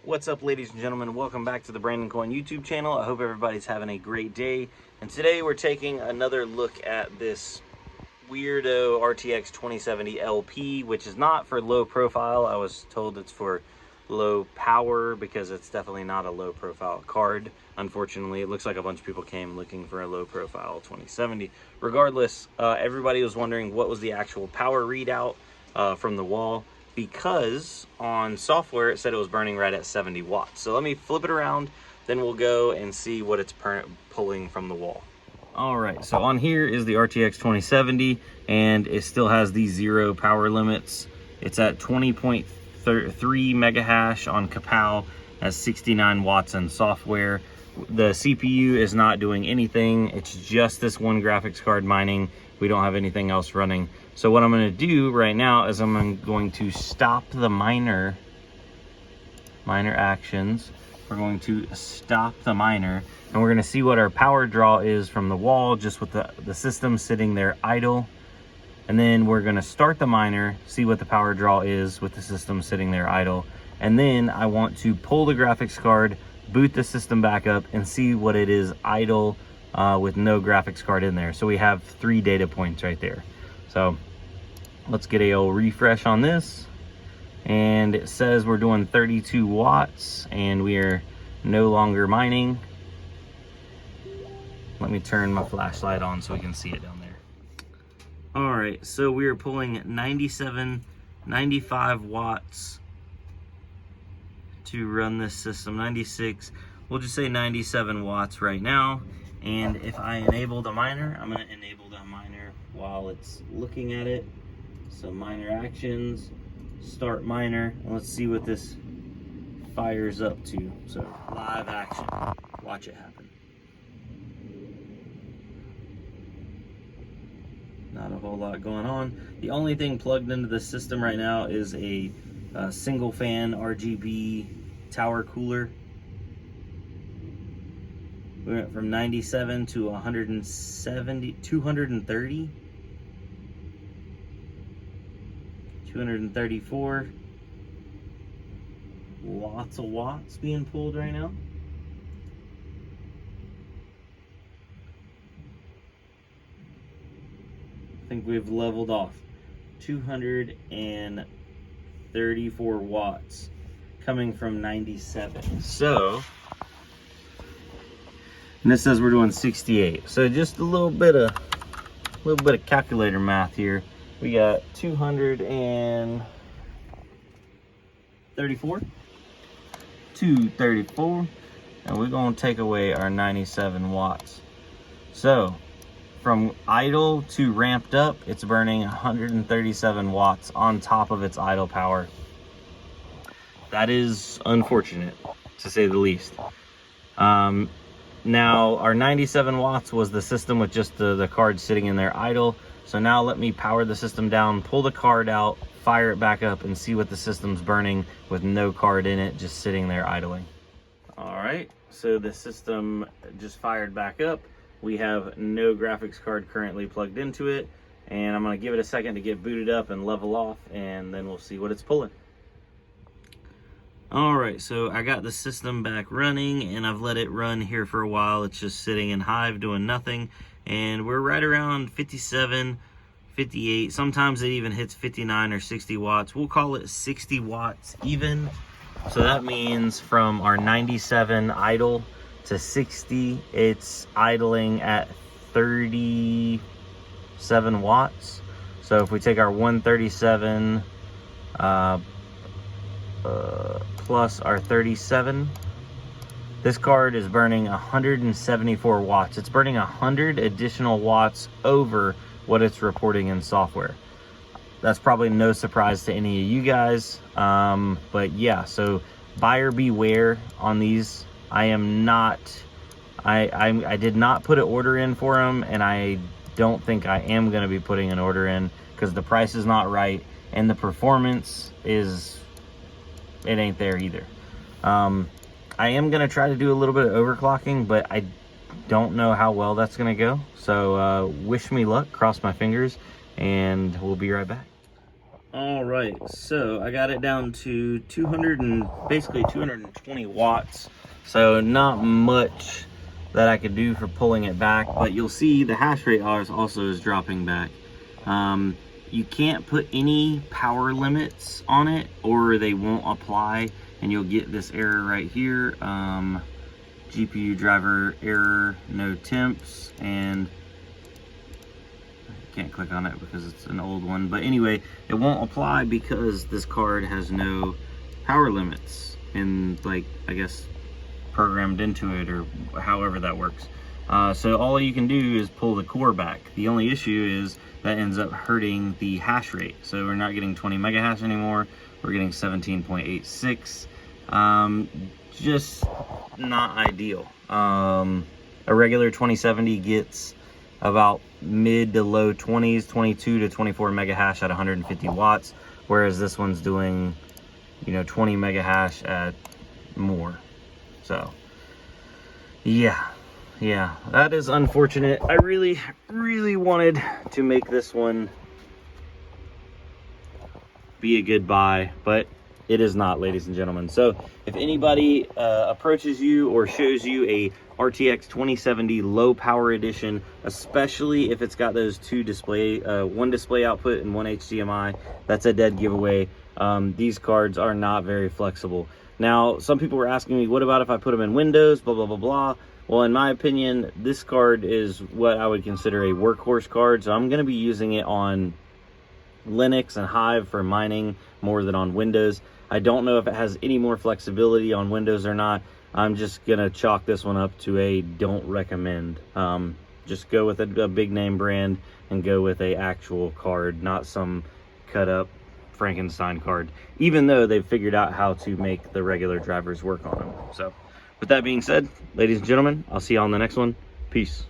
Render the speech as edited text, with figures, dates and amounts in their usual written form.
What's up, ladies and gentlemen? Welcome back to the Brandon Coin YouTube channel. I hope everybody's having a great day. And today we're taking another look at this weirdo RTX 2070 LP, which is not for low profile. I was told it's for low power because it's definitely not a low profile card. Unfortunately, it looks like a bunch of people came looking for a low profile 2070. Regardless, everybody was wondering what was the actual power readout from the wall, because on software it said it was burning right at 70 watts. So let me flip it around, then we'll go and see what it's pulling from the wall. All right, so on here is the RTX 2070, and it still has these 0 power limits. It's at 20.3 mega hash on Kawpow, has 69 watts in software. The CPU is not doing anything. It's just this one graphics card mining. We don't have anything else running. So what I'm going to do right now is I'm going to stop the miner actions. We're going to stop the miner, and we're going to see what our power draw is from the wall, just with the system sitting there idle. And then we're going to start the miner, see what the power draw is with the system sitting there idle. And then I want to pull the graphics card, boot the system back up, and see what it is idle with no graphics card in there. So we have 3 data points right there. So let's get a old refresh on this. And it says we're doing 32 watts and we are no longer mining. Let me turn my flashlight on so we can see it down there. All right, so we are pulling 95 watts to run this system. 96, we'll just say 97 watts right now. And if I enable the miner, I'm going to enable the miner while it's looking at it. So miner actions, start miner, and let's see what this fires up to. So live action, watch it happen. Not a whole lot going on. The only thing plugged into the system right now is a single fan RGB tower cooler. We went from 97 to 170, 230, 234. Lots of watts being pulled right now. I think we've leveled off. 234 watts coming from 97. So, and this says we're doing 68. So just a little bit of calculator math here. We got 234, 234, and we're gonna take away our 97 watts. So from idle to ramped up, it's burning 137 watts on top of its idle power. That is unfortunate, to say the least. Now, our 97 watts was the system with just the card sitting in there idle. So now let me power the system down, pull the card out, fire it back up, and see what the system's burning with no card in it, just sitting there idling. All right, so the system just fired back up. We have no graphics card currently plugged into it, and I'm gonna give it a second to get booted up and level off, and then we'll see what it's pulling. All right, so I got the system back running, and I've let it run here for a while. It's just sitting in Hive doing nothing, and we're right around 57, 58. Sometimes it even hits 59 or 60 watts. We'll call it 60 watts even. So that means from our 97 idle to 60, it's idling at 37 watts. So if we take our 137 plus our 37, this card is burning 174 watts. It's burning 100 additional watts over what it's reporting in software. That's probably no surprise to any of you guys, but yeah, so buyer beware on these. I did not put an order in for them, and I don't think I am going to be putting an order in because the price is not right and the performance is, it ain't there either. I am going to try to do a little bit of overclocking, but I don't know how well that's going to go. So wish me luck, cross my fingers, and we'll be right back. All right, so I got it down to 220 watts. So not much that I could do for pulling it back, but you'll see the hash rate also is dropping back. You can't put any power limits on it or they won't apply, and you'll get this error right here. GPU driver error, no temps, and can't click on it because it's an old one, but anyway, it won't apply because this card has no power limits and, like, I guess programmed into it, or however that works. So all you can do is pull the core back. The only issue is that ends up hurting the hash rate. So we're not getting 20 mega hash anymore, we're getting 17.86. Just not ideal. A regular 2070 gets about mid to low 20s, 22 to 24 mega hash at 150 watts, whereas this one's doing, 20 mega hash at more. So yeah, that is unfortunate. I really wanted to make this one be a good buy, but it is not, ladies and gentlemen. So if anybody approaches you or shows you a RTX 2070 low power edition, especially if it's got those two display, one display output and one HDMI, that's a dead giveaway. These cards are not very flexible. Now, some people were asking me, what about if I put them in Windows, blah, blah, blah, blah. Well, in my opinion, this card is what I would consider a workhorse card. So I'm going to be using it on Linux and Hive for mining more than on Windows. I don't know if it has any more flexibility on Windows or not. I'm just gonna chalk this one up to a don't recommend. Just go with a big name brand and go with a actual card, not some cut up Frankenstein card, even though they've figured out how to make the regular drivers work on them. So with that being said, ladies and gentlemen, I'll see you on the next one. Peace.